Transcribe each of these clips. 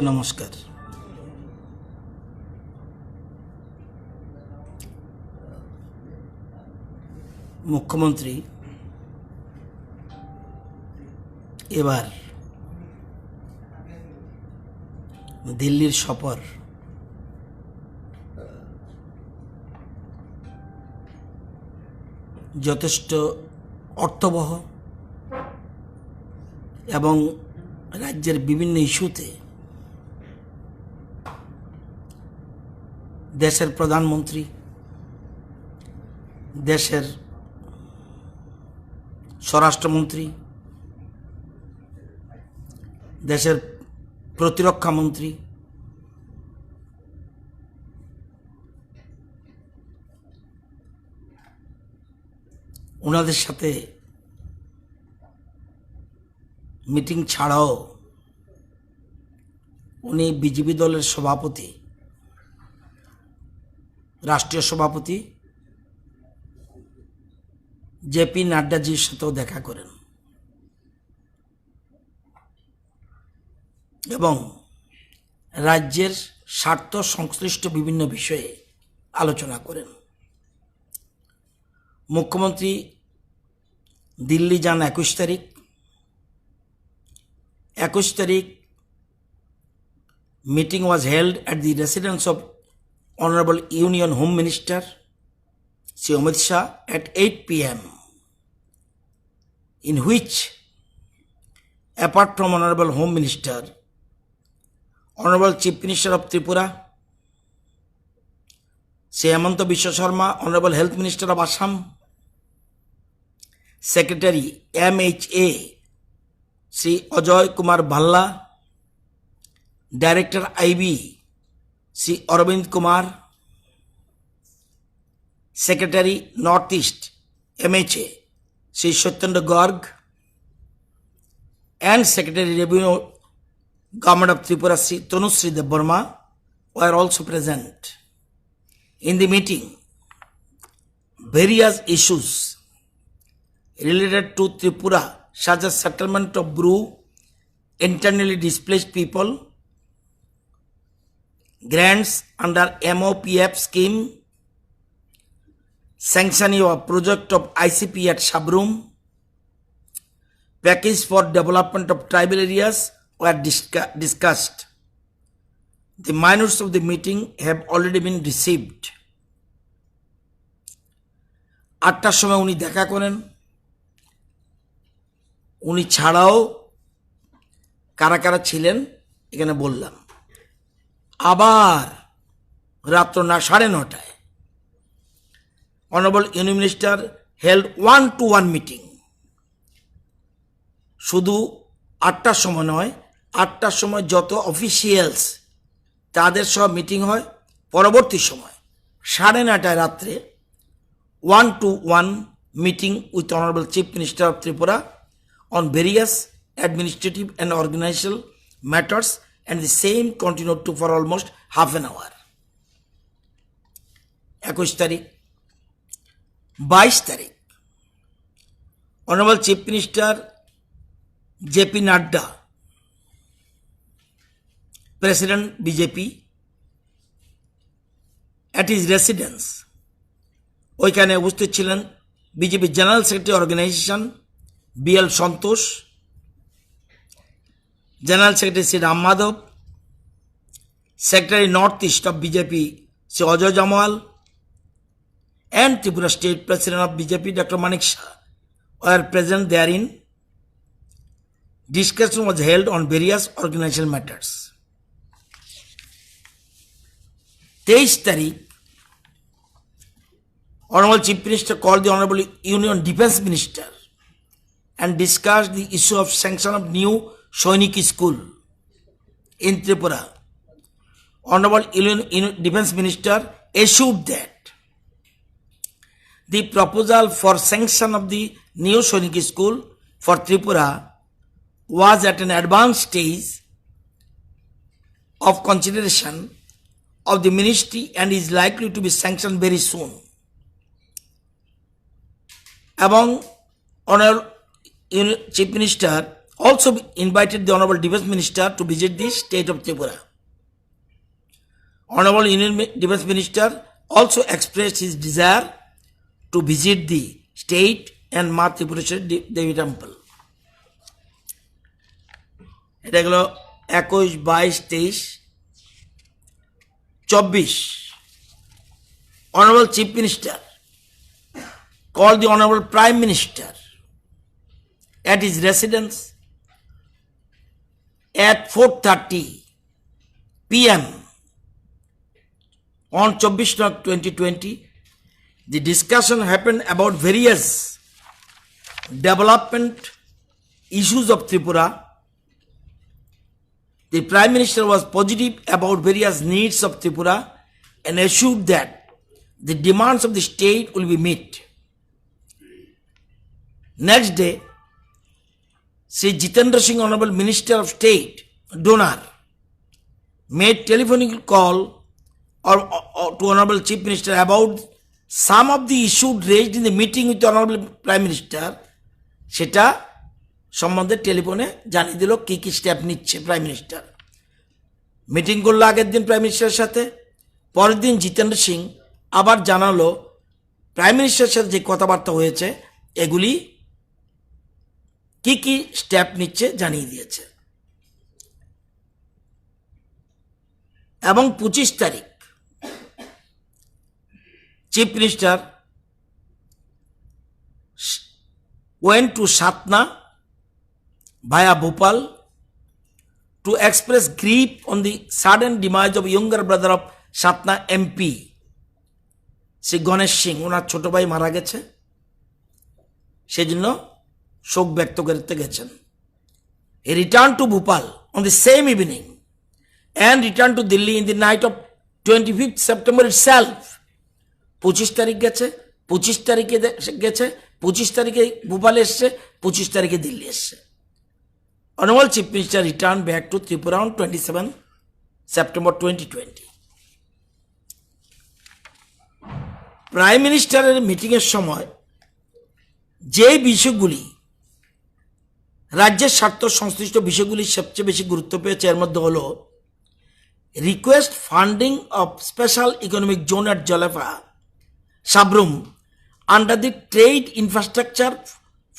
নমস্কার। মুখ্যমন্ত্রী এবার দিল্লির সফর যথেষ্ট অর্থবহ এবং রাজ্যের বিভিন্ন ইস্যুতে দেশের প্রধানমন্ত্রী, দেশের স্বরাষ্ট্রমন্ত্রী, দেশের প্রতিরক্ষা মন্ত্রী ওনাদের সাথে মিটিং ছাড়াও উনি বিজেপি দলের সভাপতি, রাষ্ট্রীয় সভাপতি জেপি নাড্ডাজির সাথেও দেখা করেন এবং রাজ্যের স্বার্থ সংশ্লিষ্ট বিভিন্ন বিষয়ে আলোচনা করেন। মুখ্যমন্ত্রী দিল্লি যান 21 তারিখ। 21 তারিখ meeting was held at the residence of Honorable Union Home Minister Shri Amit Shah at 8 p.m. in which, apart from Honorable Home Minister, Honorable Chief Minister of Tripura Shri Hemanta Biswa Sharma, Honorable Health Minister of Assam, Secretary MHA Shri Ajoy Kumar Bhalla, Director IB Shri Arvind Kumar, Secretary Northeast MHA Shri Satyendra Garg, and Secretary Revenue Government of Tripura Shri Tanushree Debbarma were also present. In the meeting, various issues related to Tripura, such as settlement of BRU, internally displaced people, grants under MOPF scheme, sanctioning of project of ICP at Sabroom, package for development of tribal areas were discussed. The minutes of the meeting have already been received. 8টার সময় উনি দেখা করেন। উনি ছাড়াও কারা কারা ছিলেন এখানে বললাম। আবার রাত্র 9:30 honourable union minister held 1-to-1 meeting. শুধু 8টার সময় নয়, 8টার সময় যত অফিসিয়ালস তাদের সব মিটিং হয়। পরবর্তী সময় 9:30 রাত্রে 1-to-1 meeting with honourable chief minister of Tripura on various administrative and organizational matters, and the same continued to for almost half an hour. 21 তারিখ 22 তারিখ Honorable Chief Minister JP Nadda, President BJP, at his residence ওইখানে উপস্থিত ছিলেন BJP general secretary organization BL Santosh, General Secretary Sri Ram Madhav, Secretary Northeast of BJP Sri Ajoy Jamal, and Tripura State President of BJP Dr. Manik Shah were present therein. Discussion was held on various organizational matters. 23 তারিখ Honorable Chief Minister called the Honorable Union Defence Minister and discussed the issue of sanction of new Soiniki school in Tripura. Honorable Defence Minister assured that the proposal for sanction of the new Soiniki school for Tripura was at an advanced stage of consideration of the ministry and is likely to be sanctioned very soon. Among Honorable Chief Minister also invited the Honorable Defence Minister to visit the state of Tripura. Honorable Union Defence Minister also expressed his desire to visit the state and Ma Tripureshwari Devi temple. এটা গেল 21, 22, 23, 24. Honorable Chief Minister called the Honorable Prime Minister at his residence at 4:30 p.m. on 24/2020. The discussion happened about various development issues of Tripura. The Prime Minister was positive about various needs of Tripura and assured that the demands of the state will be met. Next day, Sri Jitendra Singh, Honorable Minister of State, donor, made telephonic call to Honorable Chief Minister about some of the issues raised in the meeting with the Honorable Prime Minister. সেটা সম্বন্ধে টেলিফোনে জানিয়ে দিল কি কি step নিচ্ছে prime minister. Meeting করলো আগের দিন প্রাইম মিনিস্টারের সাথে, পরের দিন জিতেন্দ্র সিং আবার জানালো প্রাইম মিনিস্টারের সাথে যে কথাবার্তা হয়েছে এগুলি কি কি স্টেপ নিচ্ছে জানিয়ে দিয়েছে। এবং 25 তারিখ Chief Minister went to Satna via Bhopal to express grief on the sudden demise of younger brother of Satna MP, Sri Ganesh Singh. ওনার ছোট ভাই মারা গেছে, সেজন্য শোক ব্যক্ত করতে গেছেন। He returned to Bhopal on the same evening and returned to Delhi in the night of 25th September itself. 25 তারিখ গেছে, 25 তারিখে গেছে, 25 তারিখে ভোপালে এসছে, 25 তারিখে দিল্লি এসছে। Honorable Chief Minister returned back to Tripura on 27 September 2020. Prime মিনিস্টারের মিটিংয়ের সময় যে বিষয়গুলি রাজ্যের স্বার্থ সংশ্লিষ্ট বিষয়গুলি সবচেয়ে বেশি গুরুত্ব পেয়েছে এর মধ্যে হল request funding of special economic zone at Jalefa Sabroom under the Trade Infrastructure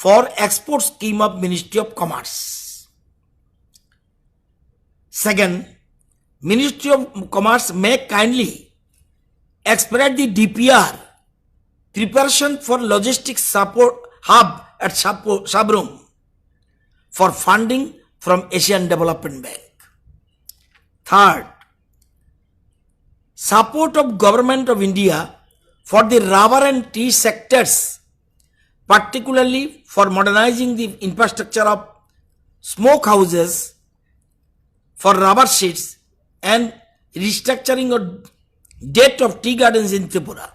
for Export Scheme of Ministry of Commerce. Second, Ministry of Commerce may kindly expedite the DPR preparation for logistics support hub at Sabrum for funding from Asian Development Bank. Third, support of Government of India for the rubber and tea sectors, particularly for modernizing the infrastructure of smoke houses for rubber sheets and restructuring of debt of tea gardens in Tripura.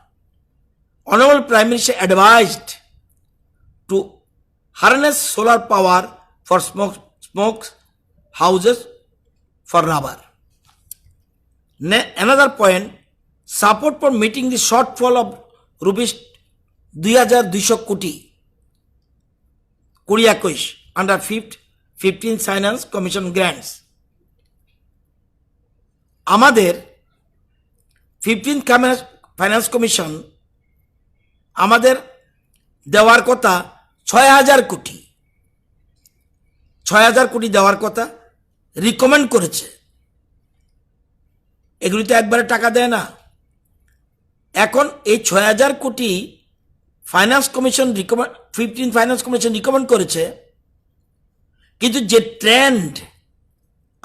Honorable Prime Minister advised to harness solar power for smoke houses for rubber. Another point, support for meeting the shortfall of rupees 2200 কোটি 2021 under 15th Finance Commission grants. আমাদের 15th Finance Commission আমাদের দেওয়ার কথা 6000 কোটি 6000 কোটি দেওয়ার কথা recommend করেছে। এগুলি তো একবারে টাকা দেয় না। এখন এই 6000 কোটি finance commission 15 finance commission recommend করেছে, কিন্তু যে ট্রেন্ড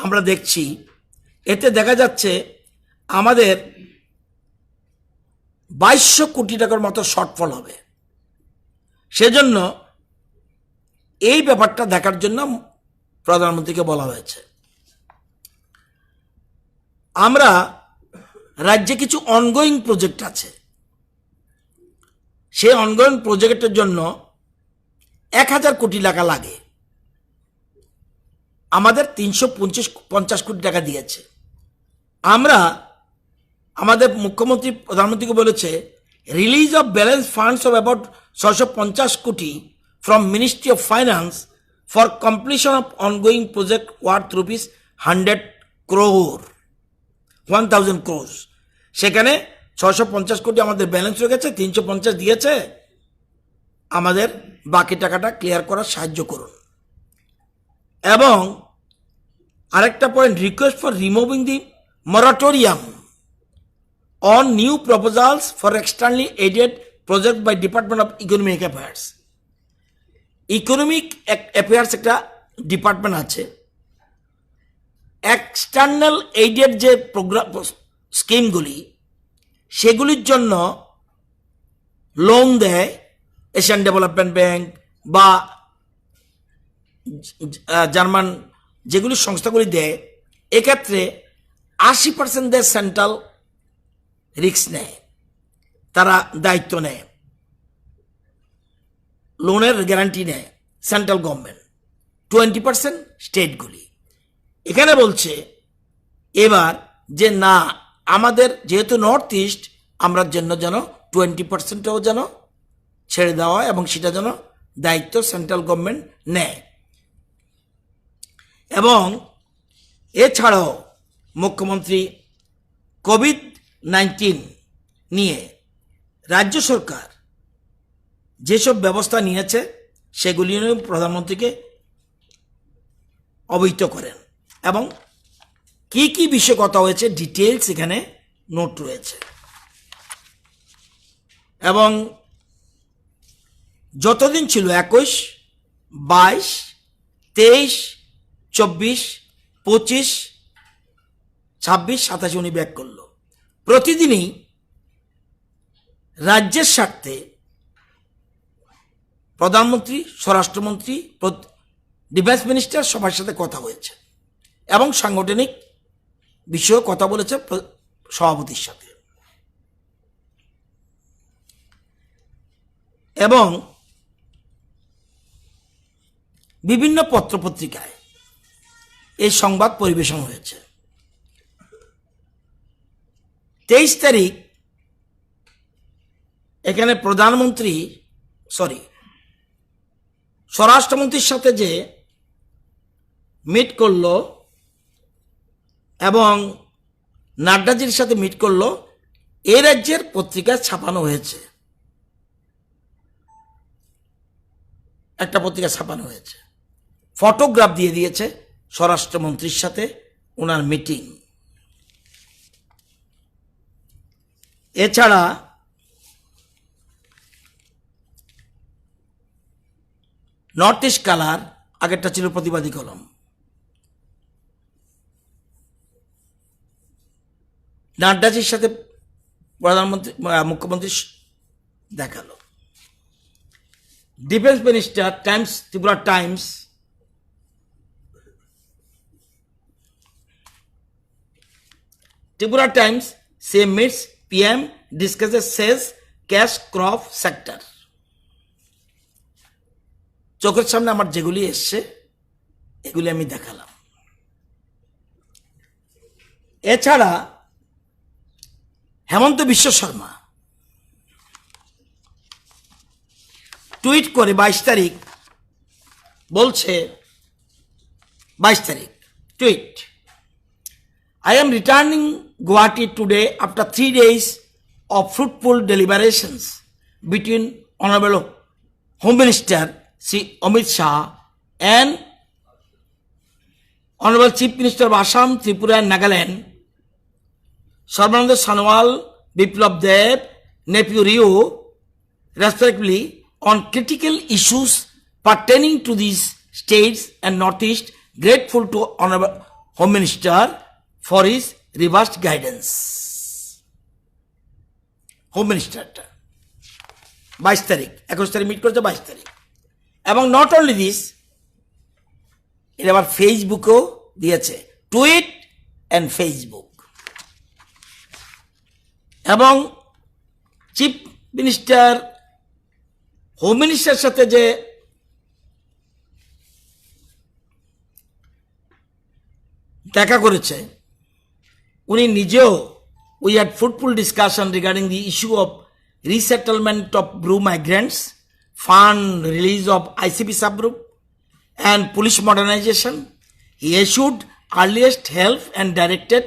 আমরা দেখছি এতে দেখা যাচ্ছে আমাদের 2200 কোটি টাকার মতো শর্টফল হবে। সেজন্য এই ব্যাপারটা দেখার জন্য প্রধানমন্ত্রীকে বলা হয়েছে। আমরা রাজ্যে কিছু অনগোয়িং প্রজেক্ট আছে, সেই অনগোয়িং প্রজেক্টের জন্য 1000 কোটি টাকা লাগে, আমাদের 350 কোটি টাকা দিয়েছে। আমরা আমাদের মুখ্যমন্ত্রী প্রধানমন্ত্রীকে বলেছে release of balance funds of about 650 কোটি from ministry of finance for completion of ongoing project worth rupees 100 crore 1000 crores সেখানে 650 কোটি আমাদের ব্যালেন্স হয়ে গেছে 350 দিয়েছে আমাদের বাকি টাকাটা ক্লিয়ার করার সাহায্য করুন এবং আরেকটা point request for removing the moratorium on new proposals for externally aided project by Department of Economic Affairs. Economic affairs একটা ডিপার্টমেন্ট আছে এক্সটার্নাল এইডেড যে প্রোগ্রাম স্কিমগুলি সেগুলির জন্য লোন দেয় এশিয়ান ডেভেলপমেন্ট ব্যাংক বা জার্মান যেগুলি সংস্থাগুলি দেয় এক্ষেত্রে 80% দেয় সেন্ট্রাল রিস্ক নেয় তারা দায়িত্ব নেয় লোনের গ্যারান্টি নেয় সেন্ট্রাল গভর্নমেন্ট 20% স্টেটগুলি এখানে বলছে এবার যে না আমাদের যেহেতু নর্থ ইস্ট আমরা জন্য যেন 20%ও যেন ছেড়ে দেওয়া হয় এবং সেটা যেন দায়িত্ব সেন্ট্রাল গভর্নমেন্ট নেয় এবং এছাড়াও মুখ্যমন্ত্রী কোভিড-19 নিয়ে রাজ্য সরকার যেসব ব্যবস্থা নিয়েছে সেগুলি নিয়ে প্রধানমন্ত্রীকে অবহিত করেন এবং কি কি বিষয়ে কথা হয়েছে ডিটেলস এখানে নোট রয়েছে এবং যতদিন ছিল 21, 22, 23, 24, 25, 26, 27 উনি ব্যাক করলো প্রতিদিনই রাজ্যের স্বার্থে প্রধানমন্ত্রী স্বরাষ্ট্রমন্ত্রী ডিফেন্স মিনিস্টার সবার সাথে কথা হয়েছে এবং সাংগঠনিক বিষয়ে কথা বলেছে সভাপতির সাথে এবং বিভিন্ন পত্রপত্রিকায় এই সংবাদ পরিবেশন হয়েছে 23 তারিখ এখানে স্বরাষ্ট্রমন্ত্রীর সাথে যে মিট করলো এবং নাড্ডাজির সাথে মিট করলো এই রাজ্যের পত্রিকায় ছাপানো হয়েছে একটা পত্রিকা ছাপানো হয়েছে ফটোগ্রাফ দিয়ে দিয়েছে স্বরাষ্ট্রমন্ত্রীর সাথে ওনার মিটিং এছাড়া নর্থ ইস্ট কালার আগেরটা ছিল প্রতিবাদী কলম নাড্ডাজির সাথে মুখ্যমন্ত্রী দেখালো defence minister Times Tripura Times same meets PM discusses says cash crop sector চোখের সামনে আমার যেগুলি এসছে এগুলি আমি দেখালাম এছাড়া হেমন্ত বিশ্ব শর্মা টুইট করে 22 তারিখ বলছে 22 তারিখ tweet I am returning Guwahati today after 3 days of fruitful deliberations between Honorable Home Minister Sri Amit Shah and Honorable Chief Minister of Assam, Tripura and Nagaland, Sarbananda Sonowal, Biplab Deb, Nephew Rio, respectively, on critical issues pertaining to these states and Northeast, grateful to Honorable Home Minister for his reversed guidance. Home Minister 22 তারিখ 21 তারিখ meet করেছে 22 তারিখ এবং not only this এটা আবার ফেসবুকেও দিয়েছে tweet and Facebook এবং চিফ মিনিস্টার হোম মিনিস্টারের সাথে যে দেখা করেছে উনি নিজেও we had fruitful discussion regarding the issue of resettlement of Bru migrants, fund release of ICP subgroup, and police modernization. He issued earliest help and directed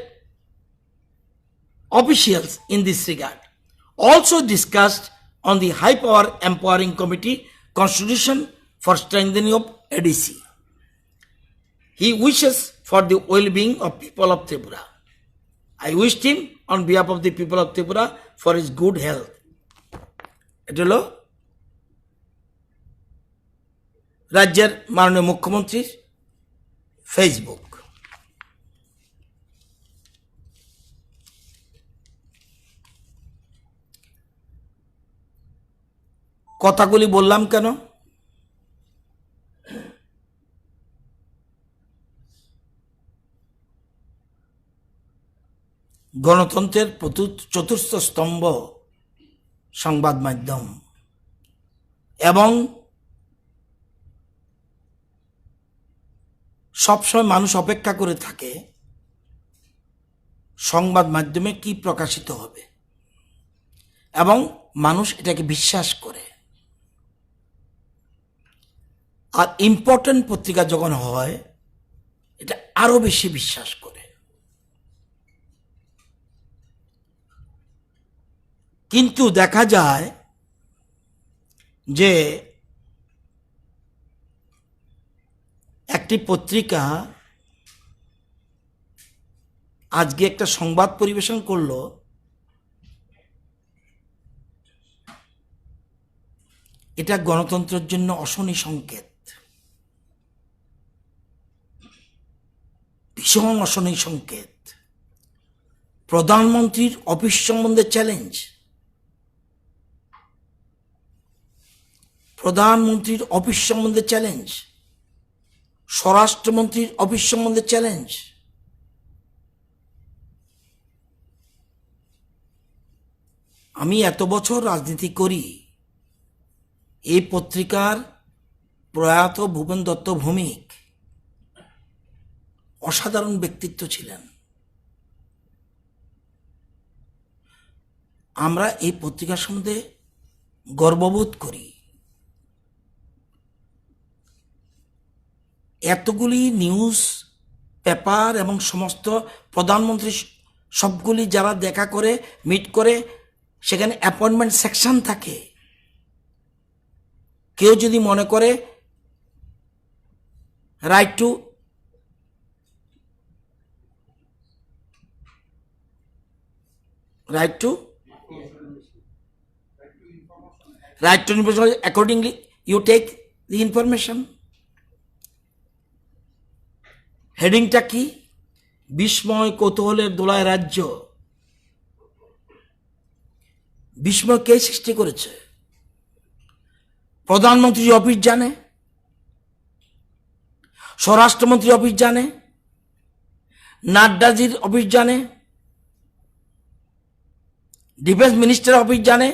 officials in this regard. Also discussed on the High Power Empowering Committee constitution for strengthening of ADC. He wishes for the well-being of people of Tripura. I wished him on behalf of the people of Tripura for his good health. এটা হলো রাজ্যের মাননীয় মুখ্যমন্ত্রীর Facebook. কথাগুলি বললাম কেন? গণতন্ত্রের চতুর্থ স্তম্ভ সংবাদ মাধ্যম, এবং সবসময় মানুষ অপেক্ষা করে থাকে সংবাদ মাধ্যমে কি প্রকাশিত হবে, এবং মানুষ এটাকে বিশ্বাস করে। আর ইম্পর্টেন্ট পত্রিকা যখন হয় এটা আরো বেশি বিশ্বাস করে। কিন্তু দেখা যায় যে একটি পত্রিকা আজকে একটা সংবাদ পরিবেশন করলো, এটা গণতন্ত্রের জন্য অশনি সংকেত, ভীষণ অশনি সংকেত। প্রধানমন্ত্রীর অফিস সম্বন্ধে চ্যালেঞ্জ, প্রধানমন্ত্রীর অফিস সম্বন্ধে চ্যালেঞ্জ, স্বরাষ্ট্রমন্ত্রীর অফিস সম্বন্ধে চ্যালেঞ্জ। আমি এত বছর রাজনীতি করি, এই পত্রিকার প্রয়াত ভূপেন দত্ত ভৌমিক অসাধারণ ব্যক্তিত্ব ছিলেন। আমরা এই পত্রিকার সম্বন্ধে গর্ববোধ করি। এতগুলি নিউজ পেপার এবং সমস্ত প্রধানমন্ত্রী সবগুলি যারা দেখা করে মিট করে, সেখানে অ্যাপয়েন্টমেন্ট সেকশন থাকে। কেউ যদি মনে করে right to information, accordingly you take the information. হেডিংটা কি? বিস্ময় কৌতূহলের দোলায় রাজ্য। বিস্ময় কে সৃষ্টি করেছে? প্রধানমন্ত্রীর অফিস জানে, স্বরাষ্ট্রমন্ত্রীর অফিস জানে, নাড্ডাজির অফিস জানে, ডিফেন্স মিনিস্টার অফিস জানে,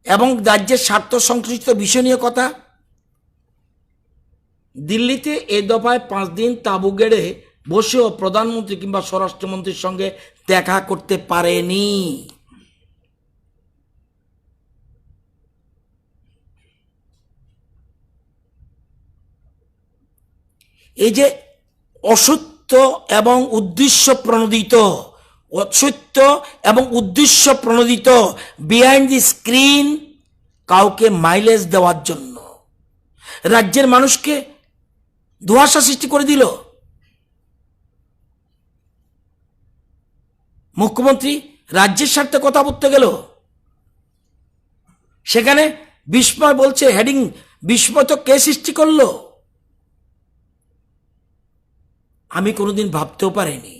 এবং রাজ্যের স্বার্থ সংশ্লিষ্ট বিষয় নিয়ে কথা। দিল্লিতে এ দফায় 5 দিন তাঁবু গেড়ে বসেও প্রধানমন্ত্রী কিংবা স্বরাষ্ট্রমন্ত্রীর সঙ্গে দেখা করতে পারেনি। এই যে অসত্য এবং উদ্দেশ্য প্রণোদিত, অসত্য এবং উদ্দেশ্য প্রণোদিত বিহাইন্ড দি স্ক্রিন, কাউকে মাইলেজ দেওয়ার জন্য রাজ্যের মানুষকে ধোঁয়াশা সৃষ্টি করে দিল। মুখ্যমন্ত্রী রাজ্যের স্বার্থে কথা বলতে গেল, সেখানে বিস্ময় বলছে হেডিং, বিস্ময় তো কে সৃষ্টি করলো? আমি কোনোদিন ভাবতেও পারিনি।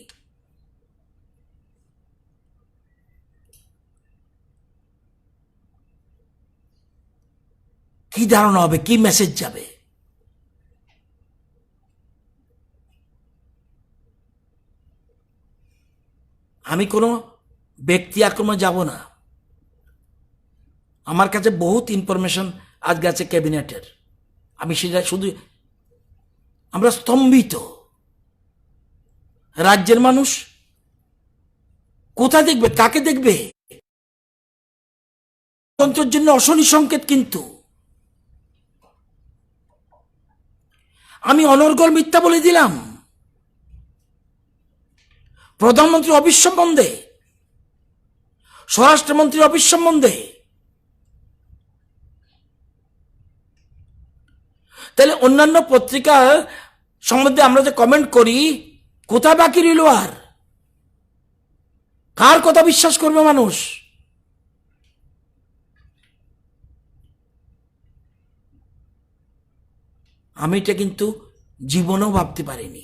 কি ধারণা হবে, কি মেসেজ যাবে? আমি কোনো ব্যক্তি আক্রমণে যাব না। আমার কাছে বহুত ইনফরমেশন আজকে আছে ক্যাবিনেটের, আমি সেটা শুধু, আমরা স্তম্ভিত। রাজ্যের মানুষ কোথা দেখবে, কাকে দেখবে? তন্ত্রের জন্য অশনি সংকেত। কিন্তু আমি অনর্গল মিথ্যা বলে দিলাম প্রধানমন্ত্রী অফিস সম্বন্ধে, স্বরাষ্ট্রমন্ত্রী অফিস সম্বন্ধে। তাহলে অন্যান্য পত্রিকার সম্বন্ধে আমরা যে কমেন্ট করি, কোথায় বাকি রইল? আর কার কথা বিশ্বাস করবে মানুষ? আমি এটা কিন্তু জীবনেও ভাবতে পারিনি।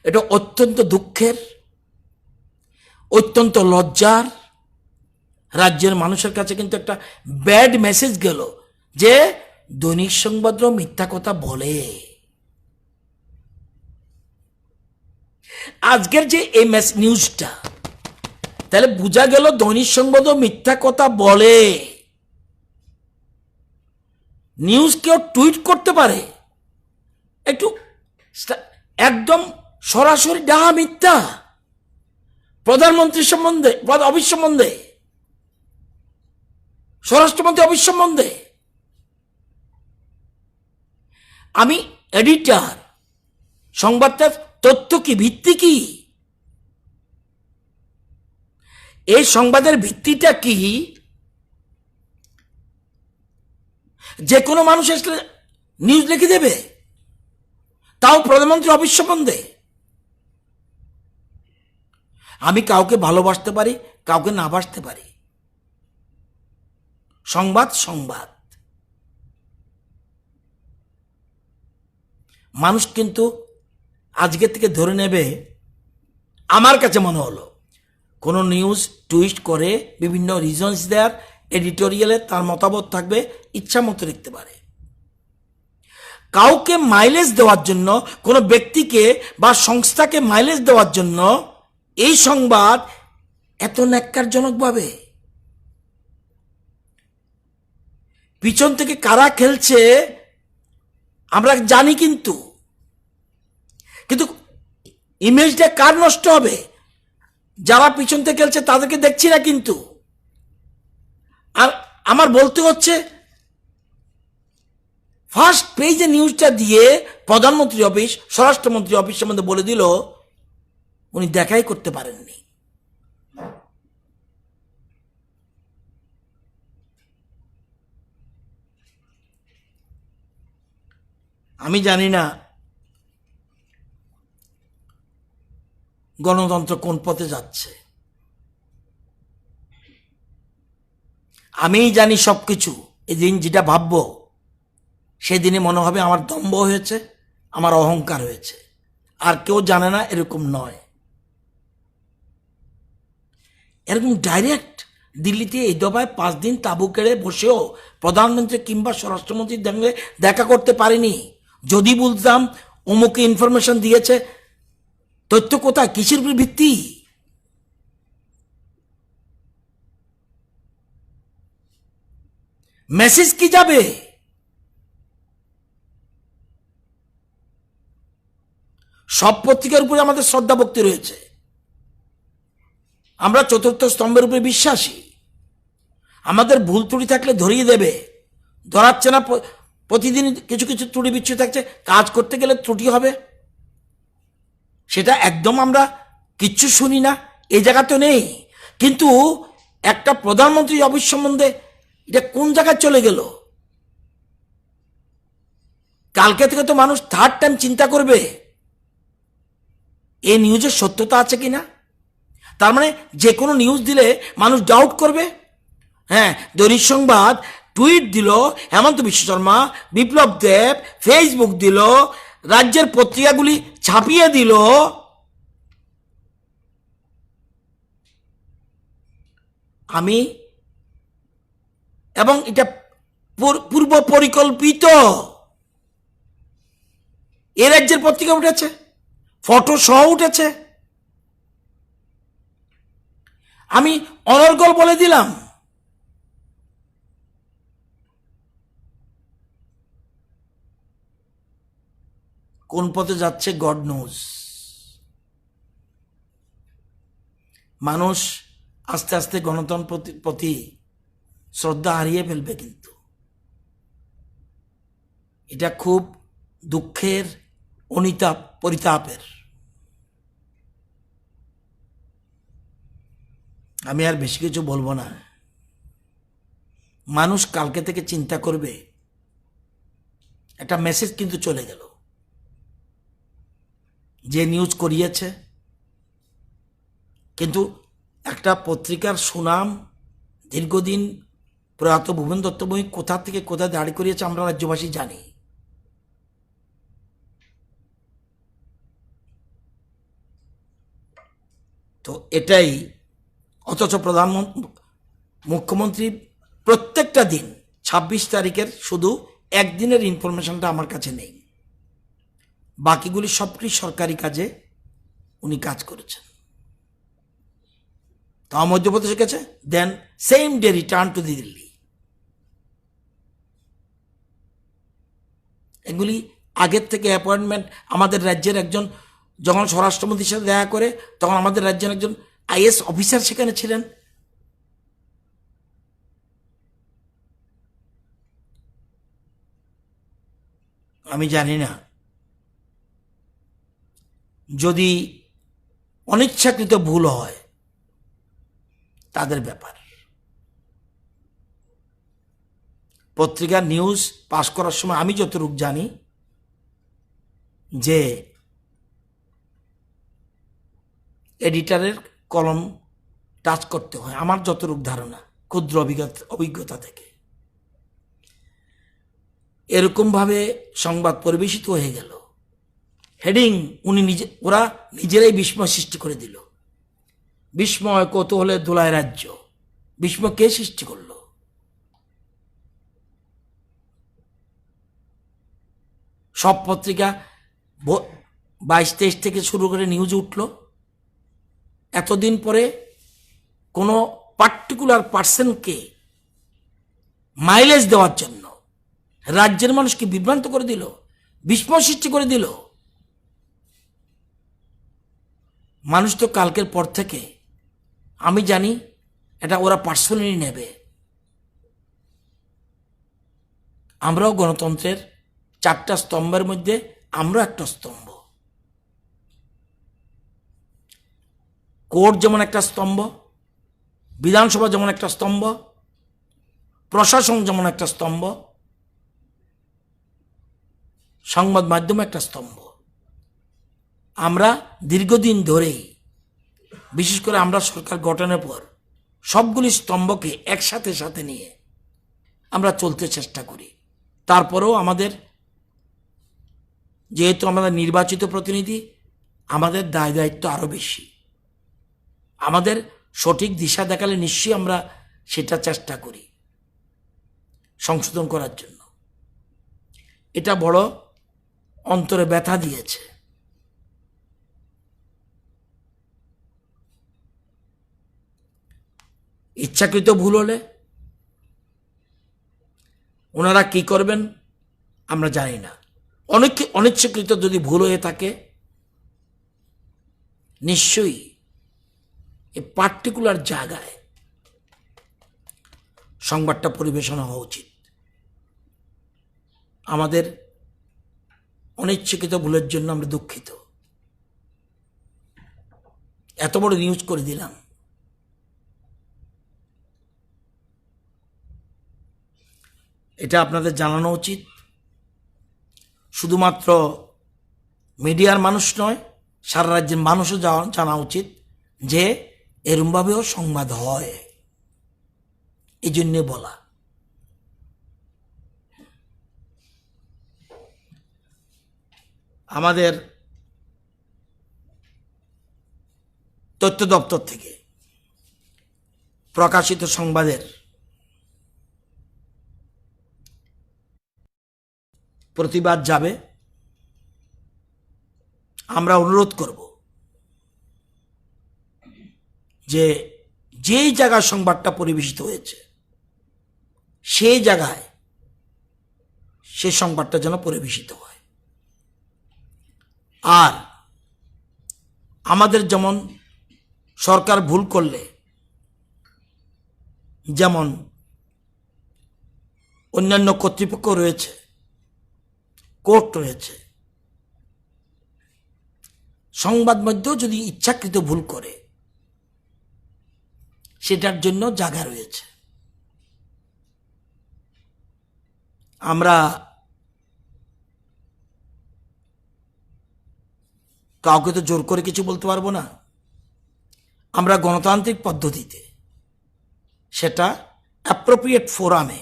এটা অত্যন্ত দুঃখের, অত্যন্ত লজ্জার। রাজ্যের মানুষের কাছে কিন্তু একটা ব্যাড মেসেজ গেল যে দৈনিক সংবাদও মিথ্যা কথা বলে। আজকের যে এই নিউজটা, তাহলে বোঝা গেল দৈনিক সংবাদও মিথ্যা কথা বলে। নিউজ কেউ টুইট করতে পারে, একটু একদম সরাসরি ডাহা মিথ্যা প্রধানমন্ত্রী সম্বন্ধে, অফিস সম্বন্ধে, স্বরাষ্ট্রমন্ত্রী অফিস সম্বন্ধে। আমি এডিটর, সংবাদটার তথ্য কি, ভিত্তি কি, এই সংবাদের ভিত্তিটা কি? যে কোনো মানুষ আসলে নিউজ লিখে দেবে, তাও প্রধানমন্ত্রী অফিস সম্বন্ধে। আমি কাউকে ভালোবাসতে পারি, কাউকে না বাসতে পারি, সংবাদ সংবাদ। মানুষ কিন্তু আজকে থেকে ধরে নেবে, আমার কাছে মনে হলো কোনো নিউজ টুইস্ট করে বিভিন্ন রিজনস দেয়ার, এডিটোরিয়ালে তার মতামত থাকবে, ইচ্ছা মতো লিখতে পারে। কাউকে মাইলেজ দেওয়ার জন্য, কোনো ব্যক্তিকে বা সংস্থাকে মাইলেজ দেওয়ার জন্য এই সংবাদ এত ন্যাক্কারজনকভাবে, পিছন থেকে কারা খেলছে আমরা জানি, কিন্তু কিন্তু ইমেজটা কার নষ্ট হবে? যারা পিছন থেকে খেলছে তাদেরকে দেখছি না কিন্তু। আর আমার বলতে হচ্ছে, ফার্স্ট পেজে নিউজটা দিয়ে প্রধানমন্ত্রী অফিস, স্বরাষ্ট্রমন্ত্রী অফিস সম্বন্ধে বলে দিল, উনি দেখাই করতে পারেননি। আমি জানি না গণতন্ত্র কোন পথে যাচ্ছে। আমিই জানি সবকিছু। এদিন যেটা ভাববো, সেদিনে মনে হবে আমার দম্ভ হয়েছে, আমার অহংকার হয়েছে। আর কেউ জানে না এরকম নয়। এরকম ডাইরেক্ট দিল্লিতে এই দফায় 5 দিন তাঁবু কেড়ে বসেও প্রধানমন্ত্রী কিংবা স্বরাষ্ট্রমন্ত্রীর সঙ্গে দেখা করতে পারিনি। যদি বলতাম অমুকে ইনফরমেশন দিয়েছে, তথ্য কোথায়, কিসের উপর ভিত্তি? মেসেজ কি যাবে? সব পত্রিকার উপরে আমাদের শ্রদ্ধা ভক্তি রয়েছে, আমরা চতুর্থ স্তম্ভের উপরে বিশ্বাসী। আমাদের ভুল ত্রুটি থাকলে ধরিয়ে দেবে, ধরাচ্ছে না। প্রতিদিন কিছু কিছু ত্রুটি বিচ্ছু থাকছে, কাজ করতে গেলে ত্রুটি হবে, সেটা একদম আমরা কিচ্ছু শুনি না, এই জায়গা তো নেই। কিন্তু একটা প্রধানমন্ত্রী অফিস সম্বন্ধে এটা কোন জায়গায় চলে গেল? কালকে থেকে তো মানুষ থার্ড টাইম চিন্তা করবে এই নিউজের সত্যতা আছে কিনা। তার মানে যে কোনো নিউজ দিলে মানুষ ডাউট করবে। হ্যাঁ, দৈনিক সংবাদ টুইট দিল, হেমন্ত বিশ্ব শর্মা, বিপ্লব দেব ফেসবুক দিল, রাজ্যের পত্রিকাগুলি ছাপিয়ে দিল। আমি এবং এটা পূর্ব পরিকল্পিত, এ রাজ্যের পত্রিকা উঠেছে, ফটো সহ উঠেছে। আমি অনর্গল বলে দিলাম। কোন পথে যাচ্ছে গড নোজ। মানুষ আস্তে আস্তে গণতন্ত্রের প্রতি শ্রদ্ধা হারিয়ে ফেলবে। কিন্তু এটা খুব দুঃখের, অনিতাপ, পরিতাপের। আমি আর বেশি কিছু বলবো না। মানুষ কালকে থেকে চিন্তা করবে। একটা মেসেজ কিন্তু চলে গেল, যে নিউজ করিয়েছে। কিন্তু একটা পত্রিকার সুনাম, দীর্ঘদিন প্রয়াত ভুবন দত্ত ভৌমিক কোথা থেকে কোথায় দাঁড়ি করিয়েছে আমরা রাজ্যবাসী জানি। তো এটাই, অথচ মুখ্যমন্ত্রী প্রত্যেকটা দিন ২৬ তারিখের শুধু একদিনের ইনফরমেশনটা আমার কাছে নেই, বাকিগুলি সবটি সরকারি কাজে উনি কাজ করেছেন। তাও মধ্যপ্রদেশে গেছে, then same day return to Delhi. এগুলি আগের থেকে অ্যাপয়েন্টমেন্ট। আমাদের রাজ্যের একজন যখন স্বরাষ্ট্রমন্ত্রীর সাথে দেখা করে, তখন আমাদের রাজ্যের একজন আইএস অফিসার সেখানে ছিলেন। আমি জানি না, যদি অনিচ্ছাকৃত ভুল হয় তাদের ব্যাপার। পত্রিকার নিউজ পাস করার সময় আমি যতটুকু জানি যে এডিটারের কলম টাচ করতে হয়, আমার যতটুকু ধারণা, ক্ষুদ্র অভিজ্ঞতা থেকে। এরকমভাবে সংবাদ পরিবেশিত হয়ে গেল, হেডিং ওরা নিজেরাই বিস্ময় সৃষ্টি করে দিল। বিস্ময় কৌতূহলে দোলায় রাজ্য। বিস্ময় কে সৃষ্টি করলো? সব পত্রিকা ২২-২৩ থেকে শুরু করে নিউজ উঠল। এতদিন পরে কোনো পার্টিকুলার পার্সনকে মাইলেজ দেওয়ার জন্য রাজ্যের মানুষকে বিভ্রান্ত করে দিল, বিস্ময় সৃষ্টি করে দিল। মানুষ তো কালকের পর থেকে, আমি জানি, এটা ওরা পার্সোনালি নেবে। আমরাও গণতন্ত্রের 4টা স্তম্ভের মধ্যে আমরা একটা স্তম্ভ। কোর্ট যেমন একটা স্তম্ভ, বিধানসভা যেমন একটা স্তম্ভ, প্রশাসন যেমন একটা স্তম্ভ, সংবাদ মাধ্যম একটা স্তম্ভ। আমরা দীর্ঘদিন ধরেই, বিশেষ করে আমরা সরকার গঠনের পর, সবগুলি স্তম্ভকে একসাথে সাথে নিয়ে আমরা চলতে চেষ্টা করি। তারপরেও আমাদের, যেহেতু আমাদের নির্বাচিত প্রতিনিধি, আমাদের দায় দায়িত্ব আরও বেশি। আমাদের সঠিক দিশা দেখালে নিশ্চয়ই আমরা সেটা চেষ্টা করি সংশোধন করার জন্য। এটা বড় অন্তরে ব্যথা দিয়েছে। ইচ্ছাকৃত ভুল হলে ওনারা কি করবেন আমরা জানি না। অনিচ্ছাকৃত যদি ভুল হয়ে থাকে, নিশ্চয়ই এই পার্টিকুলার জায়গায় সংবাদটা পরিবেশন হওয়া উচিত। আমাদের অনিচ্ছাকৃত ভুলের জন্য আমরা দুঃখিত। এত বড় নিউজ করে দিলাম। এটা আপনাদের জানানো উচিত। শুধুমাত্র মিডিয়ার মানুষ নয়, সারা রাজ্যের মানুষও জানা উচিত যে এরমভাবেও সংবাদ হয়। এই জন্যে বলা। আমাদের তথ্য দপ্তর থেকে প্রকাশিত সংবাদের প্রতিবাদ যাবে। আমরা অনুরোধ করব যে যেই জায়গায় সংবাদটা পরিবেশিত হয়েছে সেই জায়গায় সেই সংবাদটা যেন পরিবেশিত হয়। আর আমাদের যেমন সরকার ভুল করলে, যেমন অন্যান্য কর্তৃপক্ষ রয়েছে, কোর্ট রয়েছে। সংবাদ মাধ্যম যদি ইচ্ছাকৃত ভুল করে সেটার জন্য জায়গা রয়েছে। আমরা কাউকে তো জোর করে কিছু বলতে পারবো না। আমরা গণতান্ত্রিক পদ্ধতিতে সেটা অ্যাপ্রোপ্রিয়েট ফোরামে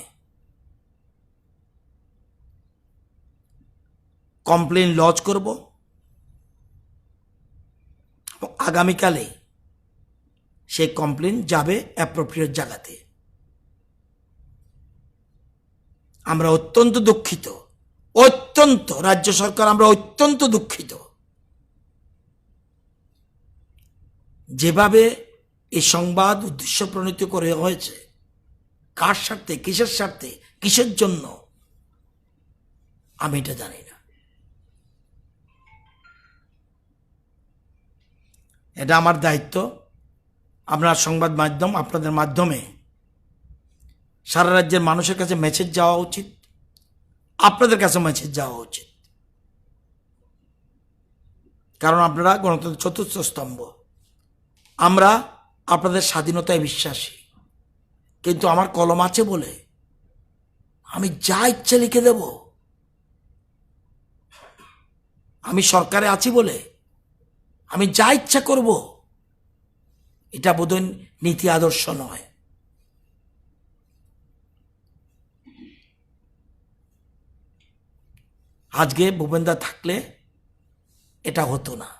কমপ্লেন লজ করব এবং আগামীকালে সেই কমপ্লেন যাবে অ্যাপ্রোপ্রিয়েট জায়গাতে। আমরা অত্যন্ত দুঃখিত, অত্যন্ত, রাজ্য সরকার আমরা অত্যন্ত দুঃখিত যেভাবে এই সংবাদ উদ্দেশ্য প্রণীত করে হয়েছে। কার স্বার্থে, কিসের স্বার্থে, কিসের জন্য আমি এটা জানি না। এটা আমার দায়িত্ব। আপনার সংবাদ মাধ্যম, আপনাদের মাধ্যমে সারা রাজ্যের মানুষের কাছে মেসেজ যাওয়া উচিত, আপনাদের কাছে মেসেজ যাওয়া উচিত। কারণ আপনারা গণতন্ত্রের চতুর্থ স্তম্ভ। আমরা আপনাদের স্বাধীনতায় বিশ্বাসী, কিন্তু আমার কলম আছে বলে আমি যা ইচ্ছে লিখে দেব। আমি সরকারে আছি বলে আমি যা ইচ্ছা করব, এটা বোধহয় নীতি আদর্শ নয়। আজকে ভূপেন্দা থাকলে এটা হতো না।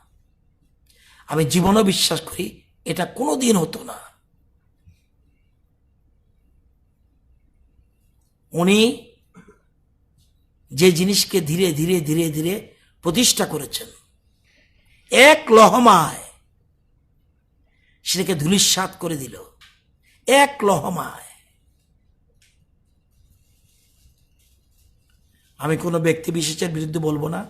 আমি জীবনও বিশ্বাস করি এটা কোনোদিন হতো না। উনি যে জিনিসকে ধীরে ধীরে ধীরে ধীরে প্রতিষ্ঠা করেছেন, এক লহমায় সেটাকে ধূলিসাৎ করে দিল, এক লহমায়। আমি কোনো ব্যক্তি বিশেষের বিরুদ্ধে বলবো না।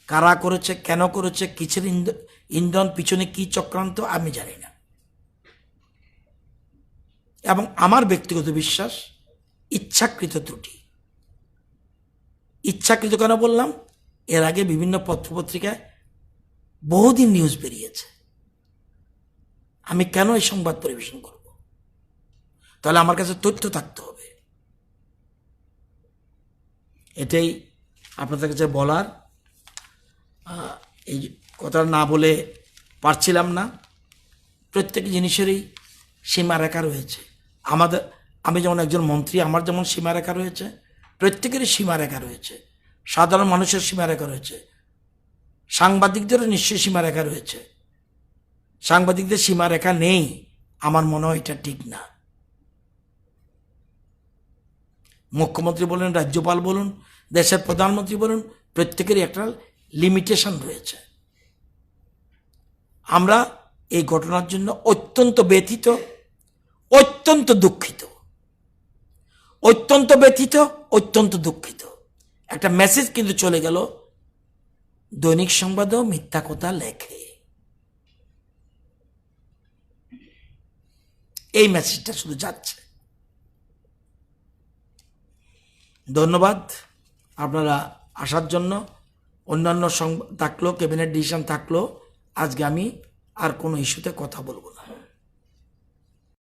কারা করেছে, কেন করেছে, কিসের ইন্ধন, পিছনে কি চক্রান্ত আমি জানি না। এবং আমার ব্যক্তিগত বিশ্বাস ইচ্ছাকৃত ত্রুটি। ইচ্ছাকৃত কেন বললাম? এর আগে বিভিন্ন পত্রপত্রিকায় বহুদিন নিউজ বেরিয়েছে। আমি কেন এই সংবাদ পরিবেশন করব? তাহলে আমার কাছে তথ্য থাকতে হবে। এটাই আপনাদের কাছে বলার। এই কথা না বলে পারছিলাম না। প্রত্যেক জিনিসেরই সীমারেখা রয়েছে। আমি যেমন একজন মন্ত্রী, আমার যেমন সীমারেখা রয়েছে, প্রত্যেকেরই সীমারেখা রয়েছে। সাধারণ মানুষের সীমারেখা রয়েছে, সাংবাদিকদেরও নিশ্চয়ই সীমারেখা রয়েছে। সাংবাদিকদের সীমারেখা নেই, আমার মনে হয় এটা ঠিক না। মুখ্যমন্ত্রী বলুন, রাজ্যপাল বলুন, দেশের প্রধানমন্ত্রী বলুন, প্রত্যেকেরই একটা লিমিটেশন রয়েছে। আমরা এই ঘটনার জন্য অত্যন্ত ব্যথিত, অত্যন্ত দুঃখিত, অত্যন্ত ব্যথিত, অত্যন্ত দুঃখিত। একটা মেসেজ কিন্তু চলে গেল, দৈনিক সংবাদও মিথ্যা কথা লেখে। এই মেসেজটা শুধু যাচ্ছে। ধন্যবাদ আপনারা আসার জন্য। অন্যান্য সংবাদ থাকলো, ক্যাবিনেট ডিসিশন থাকলো, আজকে আমি আর কোনো ইস্যুতে কথা বলবো না।